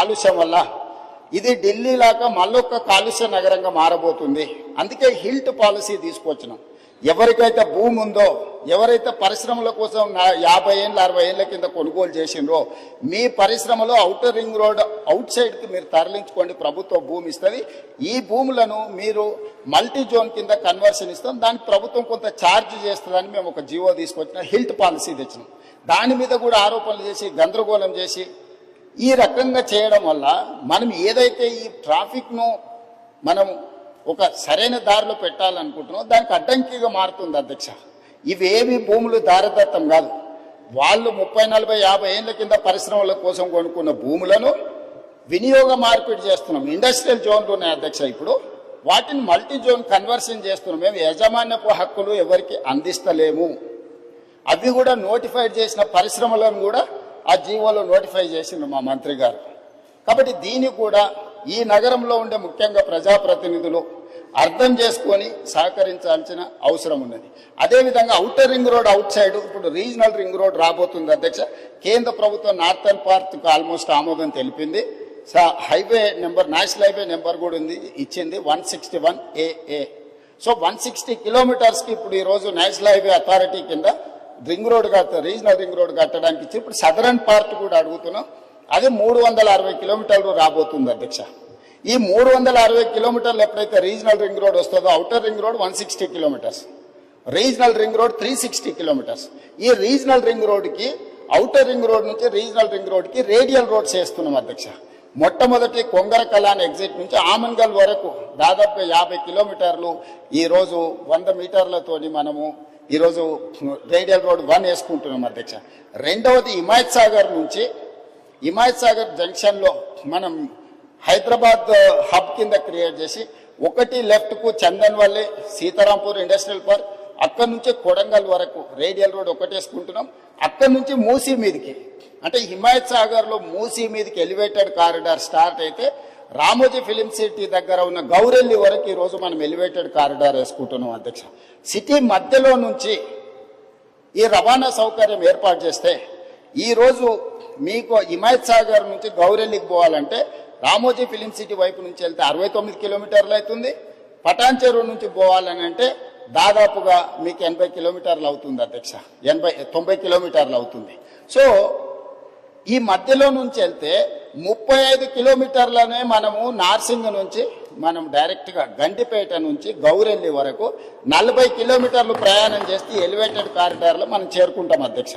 కాలుష్యం వల్ల ఇది ఢిల్లీ లాగా మళ్ళొక్క కాలుష్య నగరంగా మారబోతుంది. అందుకే హిల్ట్ పాలసీ తీసుకొచ్చినాం. ఎవరికైతే భూమి ఉందో, ఎవరైతే పరిశ్రమల కోసం 50 ఏళ్ళ 60 ఏళ్ల కింద కొనుగోలు చేసిండ్రో, మీ పరిశ్రమలో ఔటర్ రింగ్ రోడ్ అవుట్ సైడ్కి మీరు తరలించుకోండి, ప్రభుత్వం భూమి ఇస్తుంది. ఈ భూములను మీరు మల్టీ జోన్ కింద కన్వర్షన్ ఇస్తాం, దానికి ప్రభుత్వం కొంత ఛార్జ్ చేస్తుందని మేము ఒక జీవో తీసుకొచ్చిన హిల్ట్ పాలసీ తెచ్చినాం. దాని మీద కూడా ఆరోపణలు చేసి గందరగోళం చేసి ఈ రకంగా చేయడం వల్ల మనం ఏదైతే ఈ ట్రాఫిక్ను మనం ఒక సరైన దారిలో పెట్టాలనుకుంటున్నాం, దానికి అడ్డంకిగా మారుతుంది అధ్యక్ష. ఇవేవి భూములు దారదత్తం కాదు. వాళ్ళు 30, 40, 50 ఏళ్ల కింద పరిశ్రమల కోసం కొనుక్కున్న భూములను వినియోగ మార్పిడి చేస్తున్నాం. ఇండస్ట్రియల్ జోన్లు ఉన్నాయి అధ్యక్ష, ఇప్పుడు వాటిని మల్టీ జోన్ కన్వర్షన్ చేస్తున్నాం. మేము యాజమాన్యపు హక్కులు ఎవరికి అందిస్తలేము. అవి కూడా నోటిఫై చేసిన పరిశ్రమలను కూడా ఆ జీవోలో నోటిఫై చేసిండ్రు మా మంత్రి గారు. కాబట్టి దీన్ని కూడా ఈ నగరంలో ఉండే ముఖ్యంగా ప్రజాప్రతినిధులు అర్థం చేసుకొని సహకరించాల్సిన అవసరం ఉన్నది. అదేవిధంగా outer ring road out side ఇప్పుడు రీజనల్ రింగ్ రోడ్ రాబోతుంది అధ్యక్ష. కేంద్ర ప్రభుత్వం నార్థన్ పార్క్ ఆల్మోస్ట్ ఆమోదం తెలిపింది. Highway number, national highway number కూడా ఉంది, ఇచ్చింది 161 AA. సో 160 కిలోమీటర్స్కి ఇప్పుడు ఈరోజు నేషనల్ హైవే అథారిటీ కింద ring road regional ring road కట్టడానికి ఇచ్చి ఇప్పుడు సదరన్ పార్ట్ కూడా అడుగుతున్నాం. అది 360 కిలోమీటర్లు రాబోతుంది అధ్యక్ష. ఈ 360 కిలోమీటర్లు ఎప్పుడైతే రీజనల్ రింగ్ రోడ్ వస్తుందో, outer ring road 160 kilometres, regional ring road 360 kilometres. ఈ రీజనల్ రింగ్ రోడ్కి అవుటర్ రింగ్ రోడ్ నుంచి రీజనల్ రింగ్ రోడ్కి రేడియల్ రోడ్స్ వేస్తున్నాం అధ్యక్ష. మొట్టమొదటి కొంగర కలాన్ ఎగ్జిట్ నుంచి ఆమన్గల్ వరకు దాదాపుగా 50 కిలోమీటర్లు ఈరోజు 100 మీటర్లతోని మనము ఈరోజు రేడియల్ రోడ్ 1 వేసుకుంటున్నాం అధ్యక్ష. రెండవది హిమాయత్ సాగర్ నుంచి హిమాయత్ సాగర్ జంక్షన్లో మనం హైదరాబాద్ హబ్ కింద క్రియేట్ చేసి ఒకటి లెఫ్ట్కు చందన్వల్లి సీతారాంపూర్ ఇండస్ట్రియల్ పార్క్, అక్కడి నుంచి కొడంగల్ వరకు రేడియల్ రోడ్ ఒకటి వేసుకుంటున్నాం. అక్కడి నుంచి మూసీ మీదకి, అంటే హిమాయత్ సాగర్లో మూసీ మీదకి ఎలివేటెడ్ కారిడార్ స్టార్ట్ అయితే రామోజీ ఫిలిం సిటీ దగ్గర ఉన్న గౌరెల్లి వరకు ఈరోజు మనం ఎలివేటెడ్ కారిడార్ వేసుకుంటున్నాం అధ్యక్ష. సిటీ మధ్యలో నుంచి ఈ రవాణా సౌకర్యం ఏర్పాటు చేస్తే ఈరోజు మీకు హిమాయత్ సాగర్ నుంచి గౌరెల్లికి పోవాలంటే రామోజీ ఫిలిం సిటీ వైపు నుంచి వెళ్తే 69 కిలోమీటర్లు అవుతుంది. పటాన్ చెరువు నుంచి పోవాలని అంటే దాదాపుగా మీకు 80 కిలోమీటర్లు అవుతుంది అధ్యక్ష, 90 కిలోమీటర్లు అవుతుంది. సో ఈ మధ్యలో నుంచి వెళ్తే 35 కిలోమీటర్లనే మనము నార్సింగ్ నుంచి మనం డైరెక్ట్గా గండిపేట నుంచి గౌరెల్లి వరకు 40 కిలోమీటర్లు ప్రయాణం చేస్తే ఎలివేటెడ్ కారిడార్లో మనం చేరుకుంటాం అధ్యక్ష.